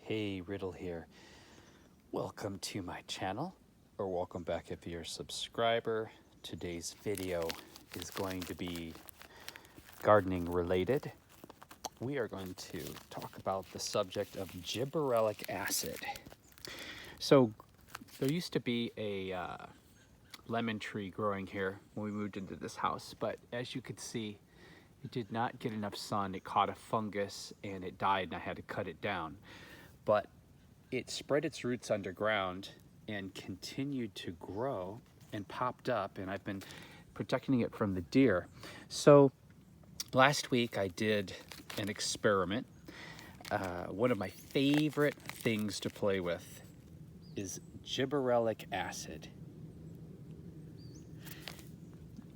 Hey, Riddle here. Welcome to my channel, or welcome back if you're a subscriber. Today's video is going to be gardening related. We are going to talk about the subject of gibberellic acid. So there used to be a lemon tree growing here when we moved into this house, but as you could see, it did not get enough sun. It caught a fungus and it died, and I had to cut it down. But it spread its roots underground and continued to grow and popped up, and I've been protecting it from the deer. So last week I did an experiment. One of my favorite things to play with is gibberellic acid.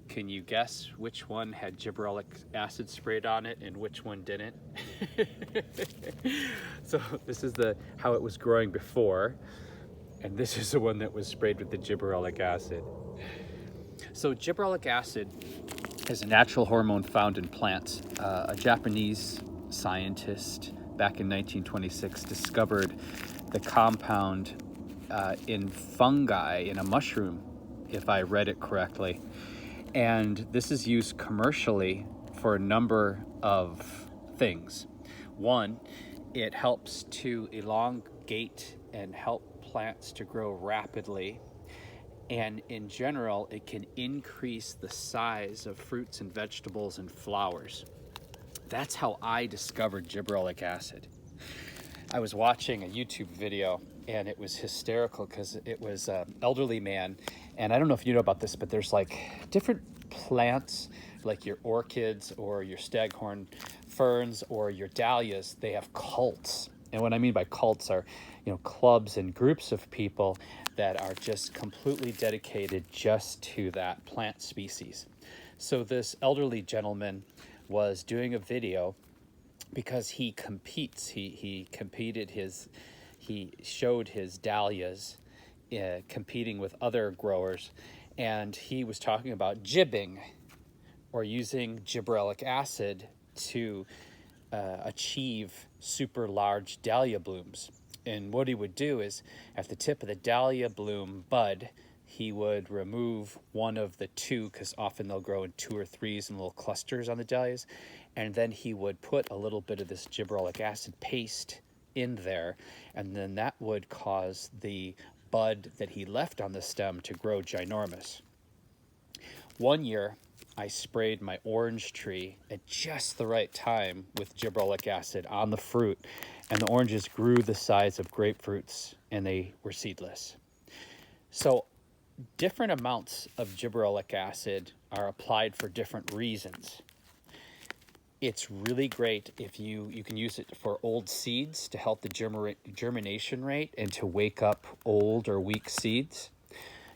Can you guess which one had gibberellic acid sprayed on it and which one didn't? So this is how it was growing before, and this is the one that was sprayed with the gibberellic acid. So gibberellic acid is a natural hormone found in plants. A Japanese scientist back in 1926 discovered the compound in fungi in a mushroom, if I read it correctly. And this is used commercially for a number of things. One, it helps to elongate and help plants to grow rapidly. And in general, it can increase the size of fruits and vegetables and flowers. That's how I discovered gibberellic acid. I was watching a YouTube video and it was hysterical because it was an elderly man. And I don't know if you know about this, but there's like different plants, like your orchids or your staghorn ferns or your dahlias. They have cults. And what I mean by cults are, clubs and groups of people that are just completely dedicated just to that plant species. So this elderly gentleman was doing a video because he competes. He showed his dahlias competing with other growers, and he was talking about jibbing, or using gibberellic acid to achieve super large dahlia blooms. And what he would do is, at the tip of the dahlia bloom bud, he would remove one of the two, because often they'll grow in 2 or 3s in little clusters on the dahlias, and then he would put a little bit of this gibberellic acid paste in there, and then that would cause the bud that he left on the stem to grow ginormous. One year, I sprayed my orange tree at just the right time with gibberellic acid on the fruit, and the oranges grew the size of grapefruits, and they were seedless. So different amounts of gibberellic acid are applied for different reasons. It's really great if you can use it for old seeds to help the germination rate and to wake up old or weak seeds.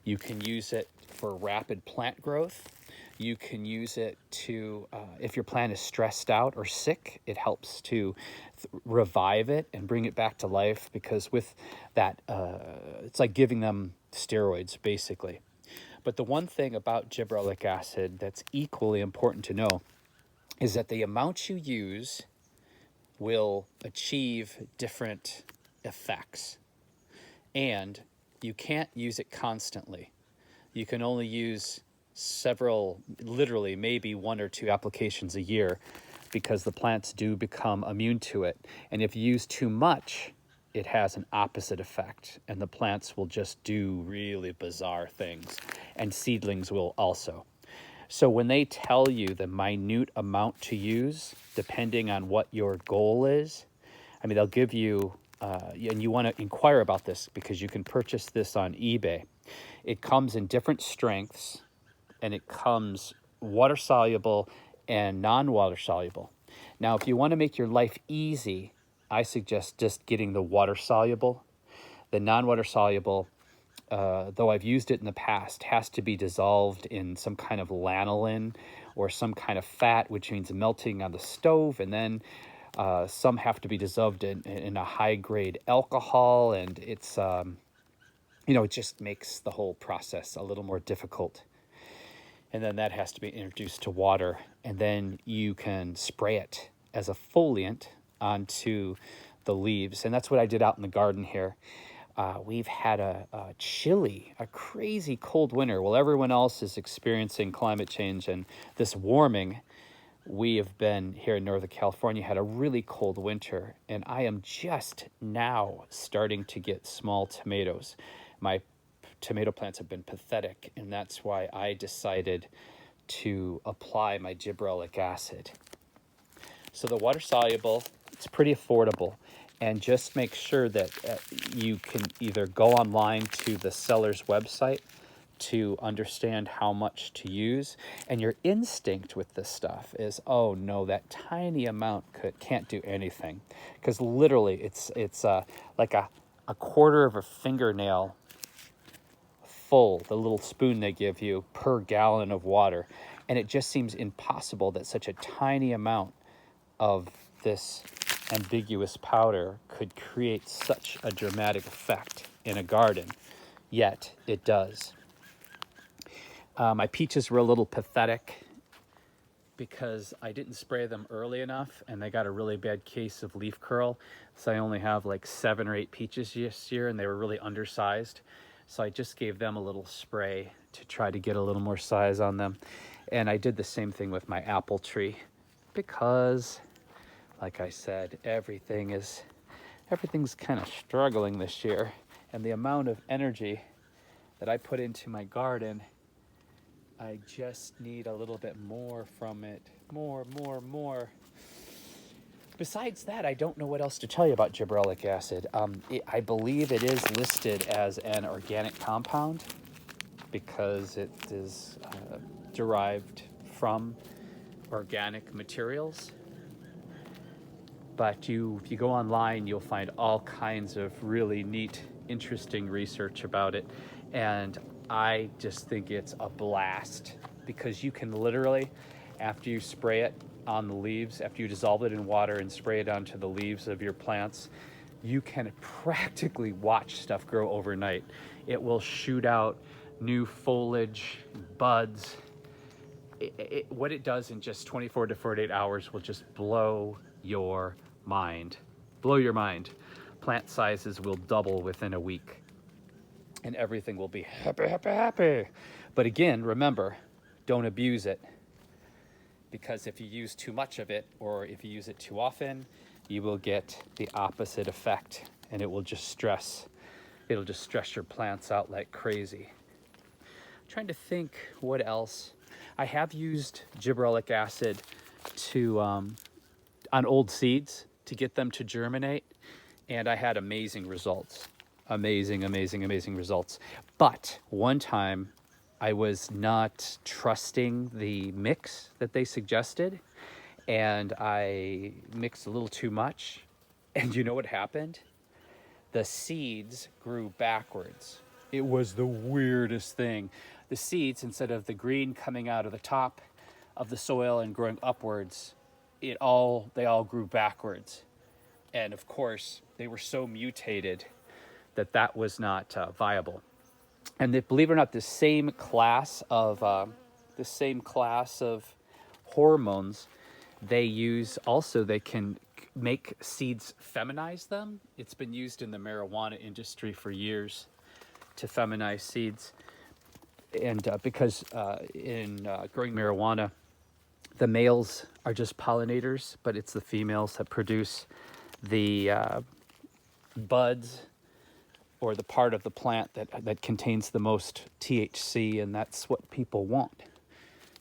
You can use it for rapid plant growth. You can use it to, if your plant is stressed out or sick, it helps to revive it and bring it back to life, because with that, it's like giving them steroids, basically. But the one thing about gibberellic acid that's equally important to know is that the amount you use will achieve different effects. And you can't use it constantly. You can only use several, literally maybe 1 or 2 applications a year, because the plants do become immune to it. And if you use too much, it has an opposite effect, and the plants will just do really bizarre things, and seedlings will also. So when they tell you the minute amount to use, depending on what your goal is, they'll give you, and you want to inquire about this because you can purchase this on eBay. It comes in different strengths, and it comes water-soluble and non-water-soluble. Now, if you want to make your life easy, I suggest just getting the water-soluble. The non-water-soluble, though I've used it in the past, has to be dissolved in some kind of lanolin or some kind of fat, which means melting on the stove, and then some have to be dissolved in a high-grade alcohol, and it's, it just makes the whole process a little more difficult. And then that has to be introduced to water, and then you can spray it as a foliant onto the leaves. And that's what I did out in the garden here. We've had a chilly, a crazy cold winter. While everyone else is experiencing climate change and this warming, we have been here in Northern California, had a really cold winter. And I am just now starting to get small tomatoes. My tomato plants have been pathetic, and that's why I decided to apply my gibberellic acid. So the water soluble, it's pretty affordable, and just make sure that you can either go online to the seller's website to understand how much to use, and your instinct with this stuff is, oh no, that tiny amount can't do anything, because literally it's like a quarter of a fingernail full, the little spoon they give you per gallon of water. And it just seems impossible that such a tiny amount of this ambiguous powder could create such a dramatic effect in a garden, yet it does. My peaches were a little pathetic because I didn't spray them early enough, and they got a really bad case of leaf curl. So I only have like 7 or 8 peaches this year, and they were really undersized. So I just gave them a little spray to try to get a little more size on them. And I did the same thing with my apple tree because, like I said, everything's kind of struggling this year. And the amount of energy that I put into my garden, I just need a little bit more from it. More. Besides that, I don't know what else to tell you about gibberellic acid. I believe it is listed as an organic compound because it is derived from organic materials. But if you go online, you'll find all kinds of really neat, interesting research about it. And I just think it's a blast because you can literally, after you spray it on the leaves, after you dissolve it in water and spray it onto the leaves of your plants, you can practically watch stuff grow overnight. It will shoot out new foliage, buds. What it does in just 24 to 48 hours will just blow your mind. Blow your mind. Plant sizes will double within a week, and everything will be happy. But again, remember, don't abuse it. Because if you use too much of it, or if you use it too often, you will get the opposite effect, and it'll just stress your plants out like crazy. I'm trying to think what else. I have used gibberellic acid on old seeds to get them to germinate, and I had amazing results. Amazing results. But one time I was not trusting the mix that they suggested, and I mixed a little too much. And you know what happened? The seeds grew backwards. It was the weirdest thing. The seeds, instead of the green coming out of the top of the soil and growing upwards, they all grew backwards. And of course, they were so mutated that was not viable. And believe it or not, the same class of hormones they use also, they can make seeds feminize them. It's been used in the marijuana industry for years to feminize seeds. And because in growing marijuana, the males are just pollinators, but it's the females that produce the buds, or the part of the plant that contains the most THC, and that's what people want.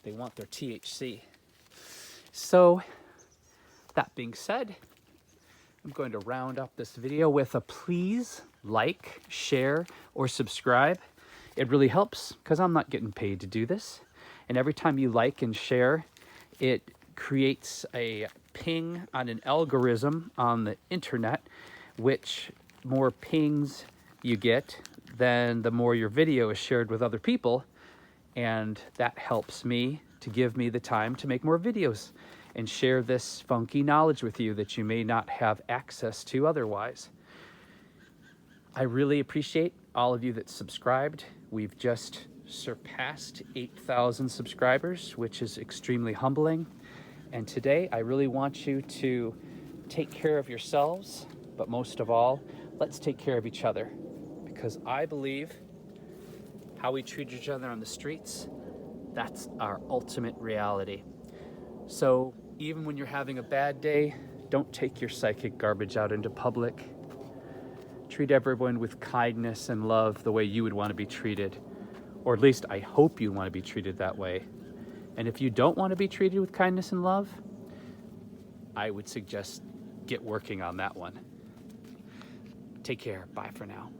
They want their THC. So, that being said, I'm going to round up this video with a please like, share, or subscribe. It really helps because I'm not getting paid to do this. And every time you like and share, it creates a ping on an algorithm on the internet, which more pings you get, then the more your video is shared with other people, and that helps me to give me the time to make more videos and share this funky knowledge with you that you may not have access to otherwise. I really appreciate all of you that subscribed. We've just surpassed 8,000 subscribers, which is extremely humbling. And today I really want you to take care of yourselves, But most of all, let's take care of each other, because I believe how we treat each other on the streets, that's our ultimate reality. So even when you're having a bad day, don't take your psychic garbage out into public. Treat everyone with kindness and love the way you would want to be treated, or at least I hope you want to be treated that way. And if you don't want to be treated with kindness and love, I would suggest get working on that one. Take care. Bye for now.